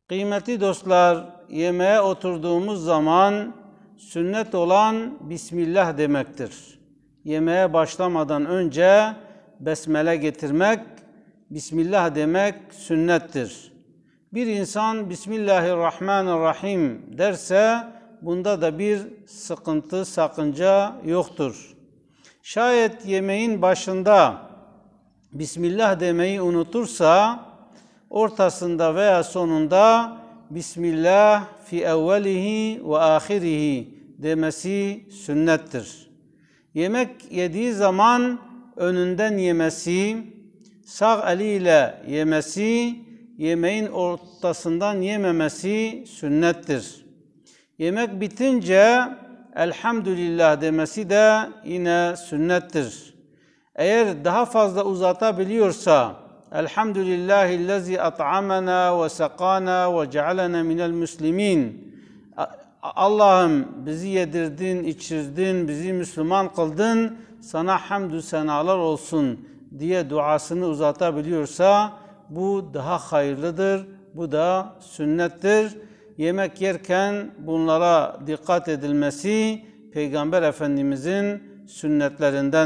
Kıymetli dostlar, yemeğe oturduğumuz zaman sünnet olan Bismillah demektir. Yemeğe başlamadan önce besmele getirmek, Bismillah demek sünnettir. Bir insan Bismillahirrahmanirrahim derse bunda da bir sıkıntı, sakınca yoktur. Şayet yemeğin başında Bismillah demeyi unutursa, ortasında veya sonunda Bismillah fi evvelihi ve ahirihi demesi sünnettir. Yemek yediği zaman önünden yemesi, sağ eliyle yemesi, yemeğin ortasından yememesi sünnettir. Yemek bitince elhamdülillah demesi de yine sünnettir. Eğer daha fazla uzatabiliyorsa Elhamdülillahillezî at'amena ve sekâna ve cealena minel müslimin. Allah'ım bizi yedirdin, içirdin, bizi Müslüman kıldın, sana hamdü senalar olsun diye duasını uzatabiliyorsa bu daha hayırlıdır, bu da sünnettir. Yemek yerken bunlara dikkat edilmesi Peygamber Efendimizin sünnetlerindendir.